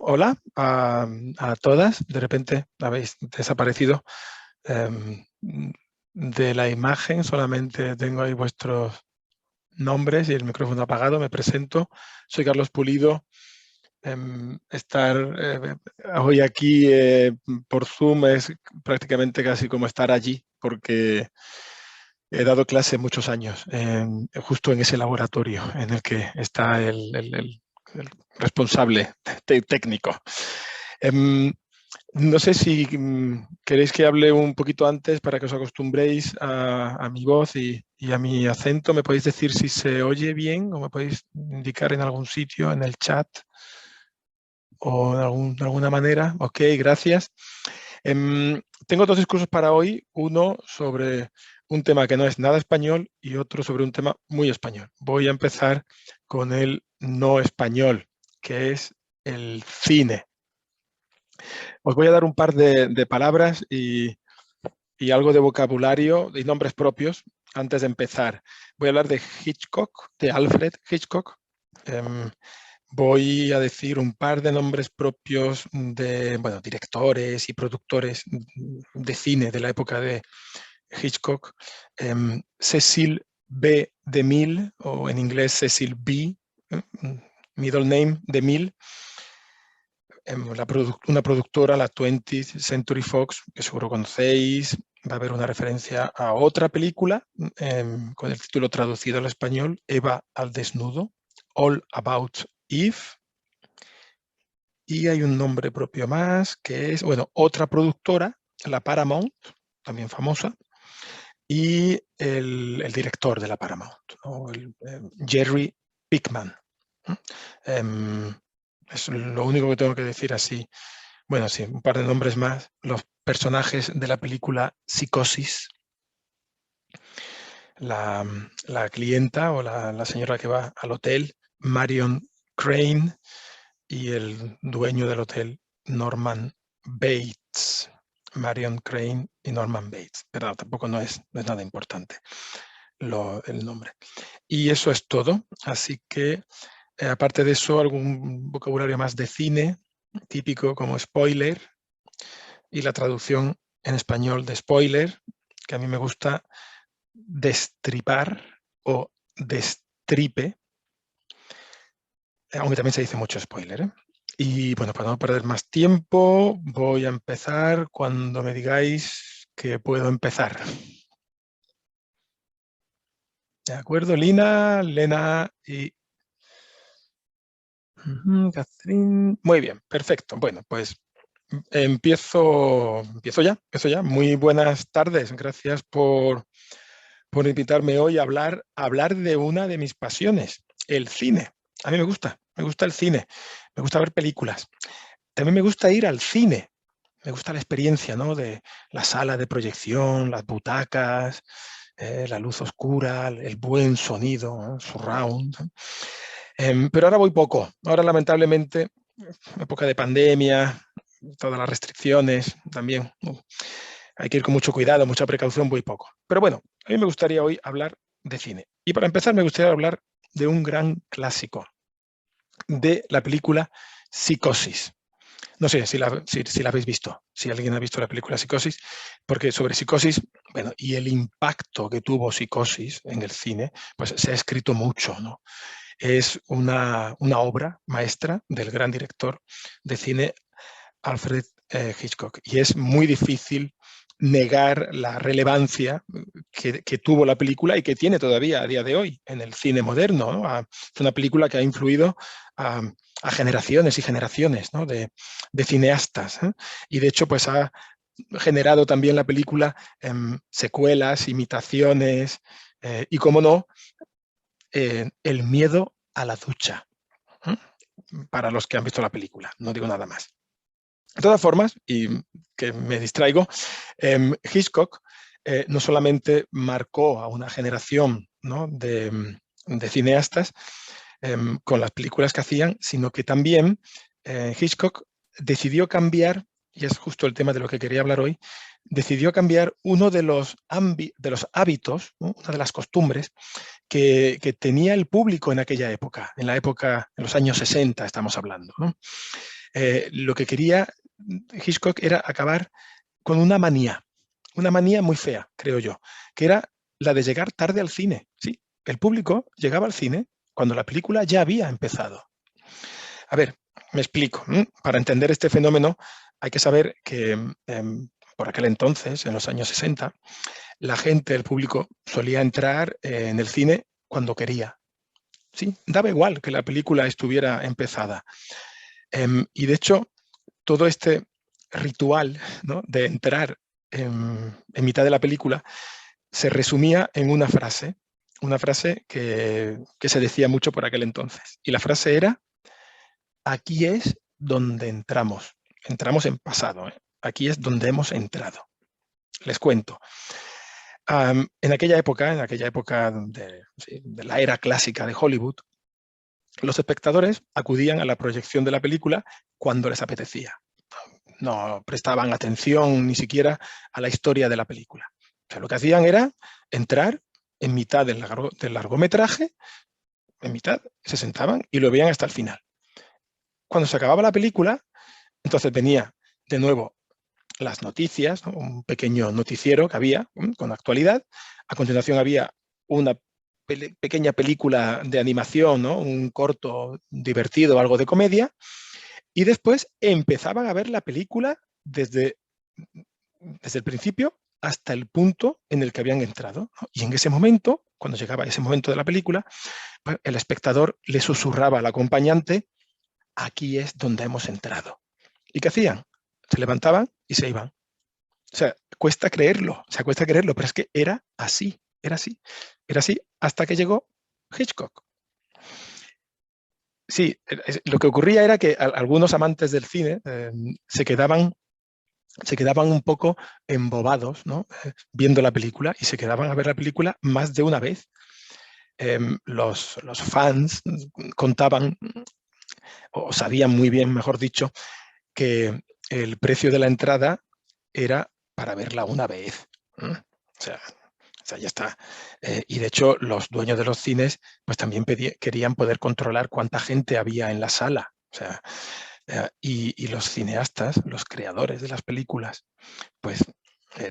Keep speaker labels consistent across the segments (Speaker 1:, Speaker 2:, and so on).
Speaker 1: Hola a todas. De repente habéis desaparecido em, de la imagen. Solamente tengo ahí vuestros nombres y el micrófono apagado. Me presento. Soy Carlos Pulido. Estar hoy aquí por Zoom es prácticamente casi como estar allí, porque he dado clase muchos años justo en ese laboratorio en el que está el responsable técnico. Em, no sé si queréis que hable un poquito antes para que os acostumbréis a mi voz y a mi acento. ¿Me podéis decir si se oye bien o me podéis indicar en algún sitio, en el chat o de alguna manera? Ok, gracias. Tengo dos discursos para hoy, uno sobre un tema que no es nada español y otro sobre un tema muy español. Voy a empezar con el no español, que es el cine. Os voy a dar un par de palabras y algo de vocabulario y nombres propios antes de empezar. Voy a hablar de Hitchcock, de Alfred Hitchcock. Voy a decir un par de nombres propios de directores y productores de cine de la época de Hitchcock. Cecil B. DeMille, o en inglés Cecil B., middle name DeMille. Una productora, la 20th Century Fox, que seguro conocéis. Va a haber una referencia a otra película con el título traducido al español, Eva al desnudo, All About Eve. Y hay un nombre propio más, que es, otra productora, la Paramount, también famosa, y el director de la Paramount, ¿no? Jerry Pickman. Es lo único que tengo que decir así. Bueno, sí, un par de nombres más. Los personajes de la película Psicosis, la clienta o la señora que va al hotel, Marion Crane, y el dueño del hotel, Norman Bates. Marion Crane y Norman Bates. Pero tampoco no es nada importante el nombre. Y eso es todo. Así que, aparte de eso, algún vocabulario más de cine, típico como spoiler, y la traducción en español de spoiler, que a mí me gusta destripar o destripe, aunque también se dice mucho spoiler, ¿eh? Y bueno, para no perder más tiempo, voy a empezar cuando me digáis que puedo empezar. ¿De acuerdo, Lina, Lena y Catherine? Muy bien, perfecto. Bueno, pues empiezo ya. Muy buenas tardes. Gracias por invitarme hoy a hablar de una de mis pasiones, el cine. A mí me gusta el cine, me gusta ver películas. También me gusta ir al cine, me gusta la experiencia, ¿no? De la sala de proyección, las butacas, la luz oscura, el buen sonido, ¿no? Surround. Pero ahora voy poco. Ahora, lamentablemente, época de pandemia, todas las restricciones también, ¿no? Hay que ir con mucho cuidado, mucha precaución, voy poco. Pero bueno, a mí me gustaría hoy hablar de cine. Y para empezar, me gustaría hablar de un gran clásico, de la película Psicosis. No sé si la habéis visto, si alguien ha visto la película Psicosis, porque sobre Psicosis, bueno, y el impacto que tuvo Psicosis en el cine, pues se ha escrito mucho, ¿no? Es una obra maestra del gran director de cine Alfred Hitchcock, y es muy difícil negar la relevancia que tuvo la película y que tiene todavía a día de hoy en el cine moderno, ¿no? Es una película que ha influido a generaciones y generaciones, ¿no? de cineastas, ¿eh? Y de hecho pues ha generado también la película secuelas, imitaciones y, como no, el miedo a la ducha, ¿eh? Para los que han visto la película, no digo nada más. De todas formas, y que me distraigo, Hitchcock no solamente marcó a una generación, ¿no? de cineastas con las películas que hacían, sino que también Hitchcock decidió cambiar, y es justo el tema de lo que quería hablar hoy, decidió cambiar uno de los hábitos, ¿no? Una de las costumbres que tenía el público en aquella época, en los años 60 estamos hablando, ¿no? Lo que quería Hitchcock era acabar con una manía muy fea, creo yo, que era la de llegar tarde al cine. Sí, el público llegaba al cine cuando la película ya había empezado. A ver, me explico. Para entender este fenómeno hay que saber que por aquel entonces, en los años 60, la gente, el público, solía entrar en el cine cuando quería. Sí, daba igual que la película estuviera empezada. Y de hecho, todo este ritual, ¿no?, de entrar en mitad de la película se resumía en una frase que se decía mucho por aquel entonces. Y la frase era: aquí es donde entramos. Entramos en pasado, ¿eh? Aquí es donde hemos entrado. Les cuento. En aquella época sí, de la era clásica de Hollywood, los espectadores acudían a la proyección de la película cuando les apetecía. No prestaban atención ni siquiera a la historia de la película. O sea, lo que hacían era entrar en mitad del largometraje, en mitad, se sentaban y lo veían hasta el final. Cuando se acababa la película, entonces venía de nuevo las noticias, ¿no?, un pequeño noticiero que había con actualidad. A continuación había una pequeña película de animación, ¿no?, un corto divertido, algo de comedia, y después empezaban a ver la película desde el principio hasta el punto en el que habían entrado, ¿no? Y en ese momento, cuando llegaba ese momento de la película, pues el espectador le susurraba al acompañante: aquí es donde hemos entrado. ¿Y qué hacían? Se levantaban y se iban. O sea, cuesta creerlo, pero es que era así, era así hasta que llegó Hitchcock. Sí, lo que ocurría era que algunos amantes del cine se quedaban un poco embobados, ¿no?, viendo la película, y se quedaban a ver la película más de una vez. Los fans contaban, o sabían muy bien, mejor dicho, que el precio de la entrada era para verla una vez. O sea, ya está. Y de hecho, los dueños de los cines pues también querían poder controlar cuánta gente había en la sala. O sea, y los cineastas, los creadores de las películas, pues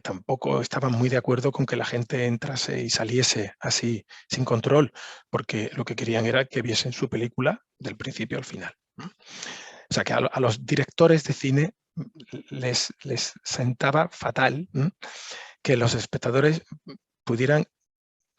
Speaker 1: tampoco estaban muy de acuerdo con que la gente entrase y saliese así sin control, porque lo que querían era que viesen su película del principio al final. O sea, que a los directores de cine les sentaba fatal que los espectadores pudieran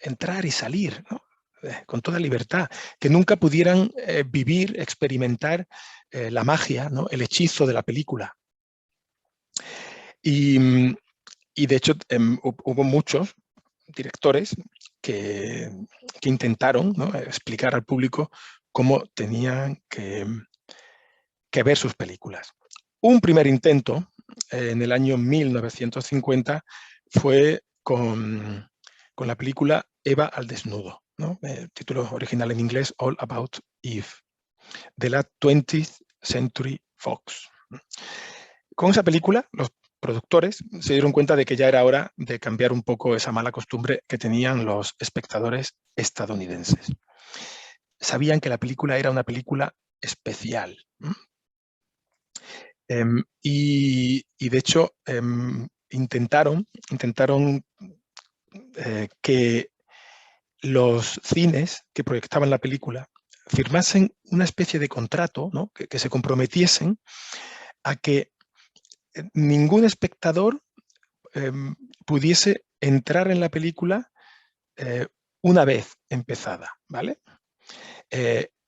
Speaker 1: entrar y salir, ¿no?, con toda libertad, que nunca pudieran vivir, experimentar la magia, ¿no?, el hechizo de la película. Y de hecho hubo muchos directores que intentaron, ¿no?, explicar al público cómo tenían que ver sus películas. Un primer intento en el año 1950 fue con la película Eva al desnudo, ¿no?, el título original en inglés All About Eve, de la 20th Century Fox. Con esa película, los productores se dieron cuenta de que ya era hora de cambiar un poco esa mala costumbre que tenían los espectadores estadounidenses. Sabían que la película era una película especial. Y de hecho, intentaron que los cines que proyectaban la película firmasen una especie de contrato, ¿no?, que se comprometiesen a que ningún espectador pudiese entrar en la película una vez empezada, ¿vale?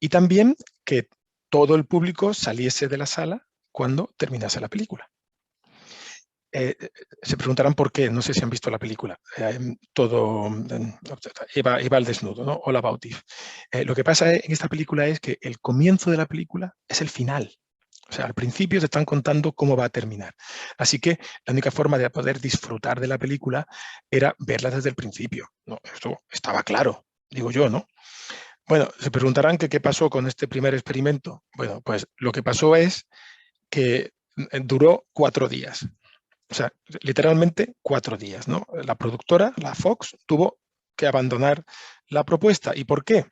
Speaker 1: Y también que todo el público saliese de la sala cuando terminase la película. Se preguntarán por qué, no sé si han visto la película, Eva al desnudo, ¿no?, All About Eve. Lo que pasa en esta película es que el comienzo de la película es el final. O sea, al principio te están contando cómo va a terminar. Así que la única forma de poder disfrutar de la película era verla desde el principio, ¿no? Esto estaba claro, digo yo, ¿no? Bueno, se preguntarán que qué pasó con este primer experimento. Bueno, pues lo que pasó es que duró 4 días. O sea, literalmente 4 días, ¿no? La productora, la Fox, tuvo que abandonar la propuesta. ¿Y por qué?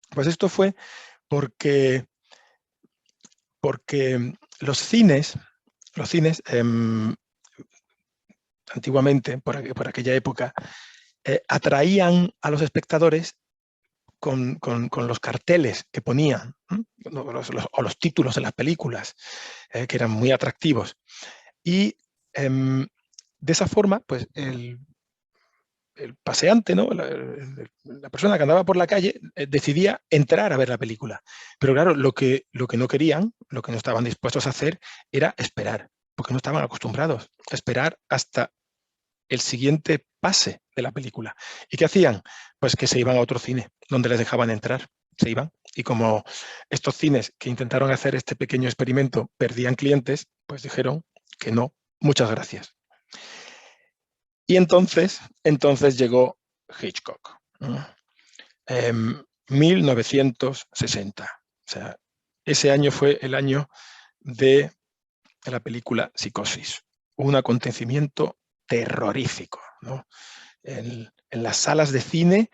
Speaker 1: Pues esto fue porque los cines antiguamente, por aquella época, atraían a los espectadores con los carteles que ponían, o los títulos de las películas, que eran muy atractivos. Y de esa forma, pues el paseante, ¿no? La persona que andaba por la calle, decidía entrar a ver la película. Pero claro, lo que no querían, lo que no estaban dispuestos a hacer, era esperar, porque no estaban acostumbrados a esperar hasta el siguiente pase de la película. ¿Y qué hacían? Pues que se iban a otro cine, donde les dejaban entrar. Se iban. Y como estos cines que intentaron hacer este pequeño experimento perdían clientes, pues dijeron que no, muchas gracias. Y entonces llegó Hitchcock. 1960. O sea, ese año fue el año de la película Psicosis. Un acontecimiento terrorífico, ¿no? En las salas de cine,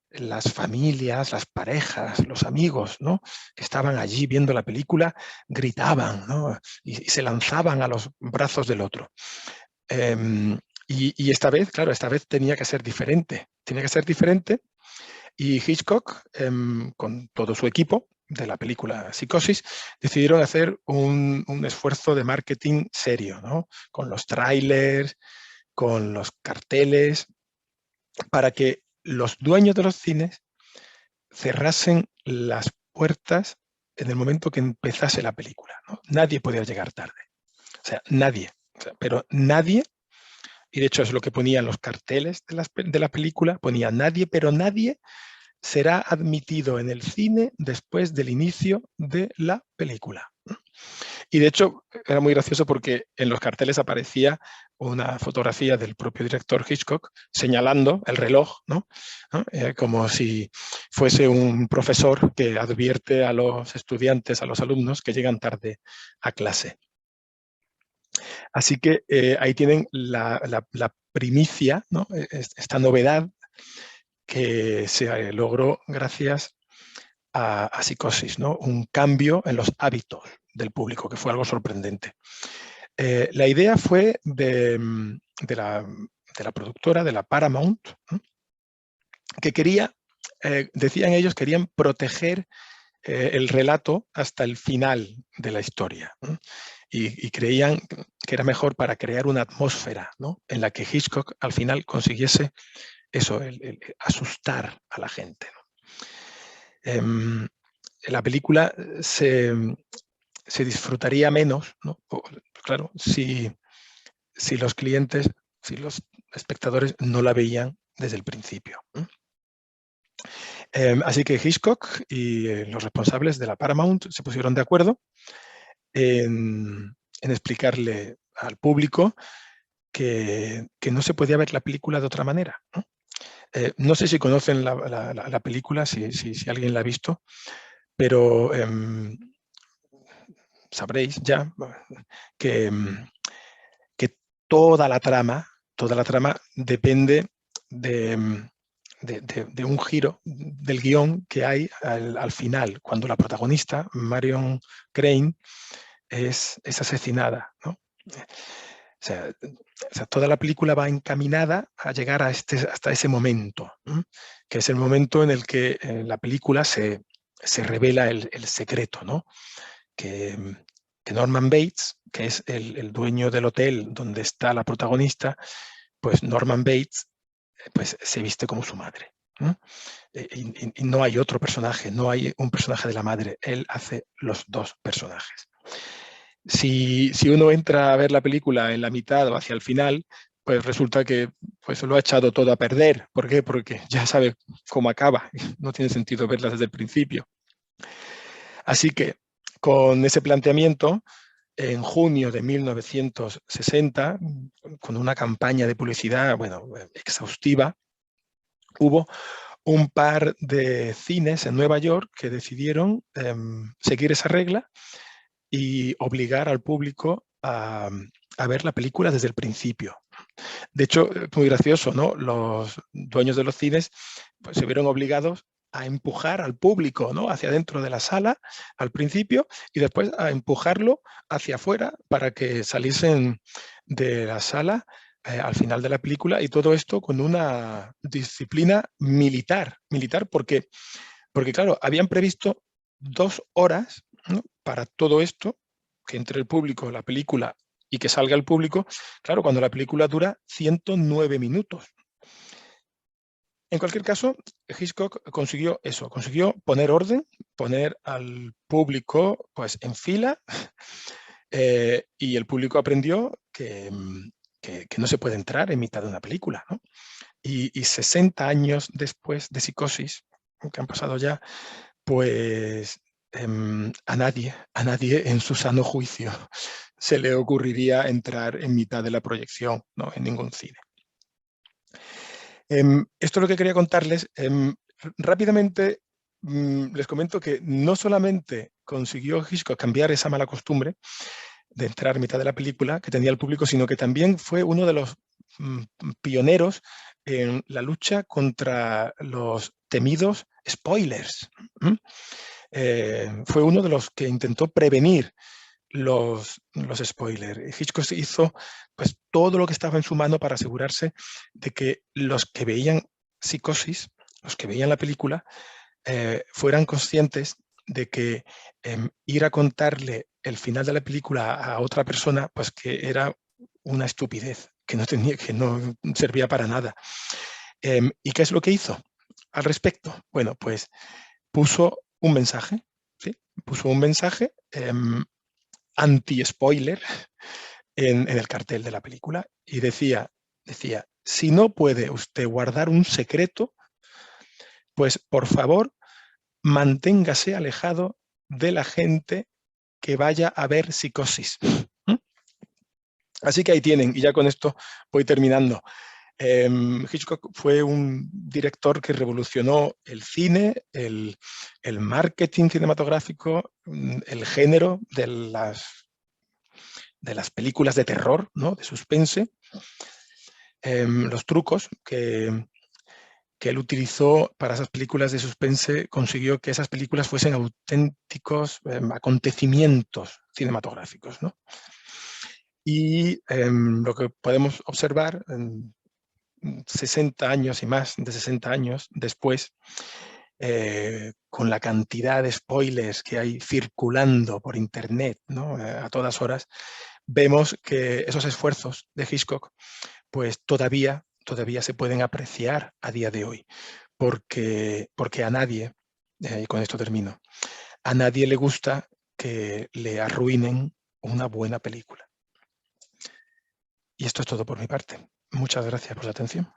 Speaker 1: las familias, las parejas, los amigos, ¿no?, que estaban allí viendo la película, gritaban, ¿no?, y se lanzaban a los brazos del otro. Y esta vez, claro, esta vez tenía que ser diferente. Tenía que ser diferente, y Hitchcock, con todo su equipo de la película Psicosis, decidieron hacer un esfuerzo de marketing serio, ¿no?, con los trailers, con los carteles, para que los dueños de los cines cerrasen las puertas en el momento que empezase la película, ¿no? Nadie podía llegar tarde. O sea, nadie. O sea, pero nadie, y de hecho es lo que ponían los carteles de la película, ponía nadie, pero nadie será admitido en el cine después del inicio de la película. Y de hecho era muy gracioso porque en los carteles aparecía una fotografía del propio director Hitchcock señalando el reloj, ¿no? Como si fuese un profesor que advierte a los estudiantes, a los alumnos que llegan tarde a clase. Así que ahí tienen la primicia, ¿no?, esta novedad que se logró gracias a Psicosis, ¿no?, un cambio en los hábitos del público, que fue algo sorprendente. La idea fue de la productora, de la Paramount, ¿no?, que quería, decían ellos, querían proteger el relato hasta el final de la historia, ¿no?, y creían que era mejor para crear una atmósfera, ¿no?, en la que Hitchcock al final consiguiese eso, el asustar a la gente, ¿no? La película se disfrutaría menos, ¿no?, claro, si los clientes, si los espectadores no la veían desde el principio. Así que Hitchcock y los responsables de la Paramount se pusieron de acuerdo en explicarle al público que no se podía ver la película de otra manera, ¿no? No sé si conocen la película, si alguien la ha visto, pero sabréis ya que, que toda la trama depende de un giro del guión que hay al final, cuando la protagonista, Marion Crane, es asesinada, ¿no? O sea, toda la película va encaminada a llegar hasta ese momento, ¿no?, que es el momento en el que en la película se revela el secreto, ¿no?, que Norman Bates, que es el dueño del hotel donde está la protagonista, pues Norman Bates, pues se viste como su madre, ¿no? Y no hay otro personaje, no hay un personaje de la madre, él hace los dos personajes. Si uno entra a ver la película en la mitad o hacia el final, pues resulta que pues lo ha echado todo a perder. ¿Por qué? Porque ya sabe cómo acaba, no tiene sentido verla desde el principio. Así que con ese planteamiento, en junio de 1960, con una campaña de publicidad, bueno, exhaustiva, hubo un par de cines en Nueva York que decidieron seguir esa regla y obligar al público a ver la película desde el principio. De hecho, muy gracioso, ¿no? Los dueños de los cines pues, se vieron obligados a empujar al público, ¿no?, hacia dentro de la sala al principio y después a empujarlo hacia afuera para que saliesen de la sala al final de la película, y todo esto con una disciplina militar porque claro, habían previsto 2 horas, ¿no?, para todo esto, que entre el público, la película y que salga el público. Claro, cuando la película dura 109 minutos. En cualquier caso, Hitchcock consiguió eso, consiguió poner orden, poner al público pues en fila, y el público aprendió que no se puede entrar en mitad de una película, ¿no? Y 60 años después de Psicosis, que han pasado ya, pues a nadie en su sano juicio se le ocurriría entrar en mitad de la proyección, ¿no?, en ningún cine. Esto es lo que quería contarles. Rápidamente les comento que no solamente consiguió Hitchcock cambiar esa mala costumbre de entrar en mitad de la película que tenía el público, sino que también fue uno de los pioneros en la lucha contra los temidos spoilers. Fue uno de los que intentó prevenir los spoilers. Hitchcock hizo pues todo lo que estaba en su mano para asegurarse de que los que veían Psicosis, los que veían la película, fueran conscientes de que ir a contarle el final de la película a otra persona, pues que era una estupidez, que no servía para nada. ¿Y qué es lo que hizo al respecto? Bueno, pues puso un mensaje, ¿sí? Puso un mensaje anti-spoiler en el cartel de la película y decía, si no puede usted guardar un secreto, pues por favor manténgase alejado de la gente que vaya a ver Psicosis. Así que ahí tienen, y ya con esto voy terminando. Hitchcock fue un director que revolucionó el cine, el marketing cinematográfico, el género de las películas de terror, ¿no?, de suspense, los trucos que él utilizó para esas películas de suspense consiguió que esas películas fuesen auténticos acontecimientos cinematográficos, ¿no? Y lo que podemos observar 60 años y más de 60 años después, con la cantidad de spoilers que hay circulando por internet, ¿no?, a todas horas, vemos que esos esfuerzos de Hitchcock pues todavía se pueden apreciar a día de hoy, porque a nadie, y con esto termino, a nadie le gusta que le arruinen una buena película. Y esto es todo por mi parte. Muchas gracias por la atención.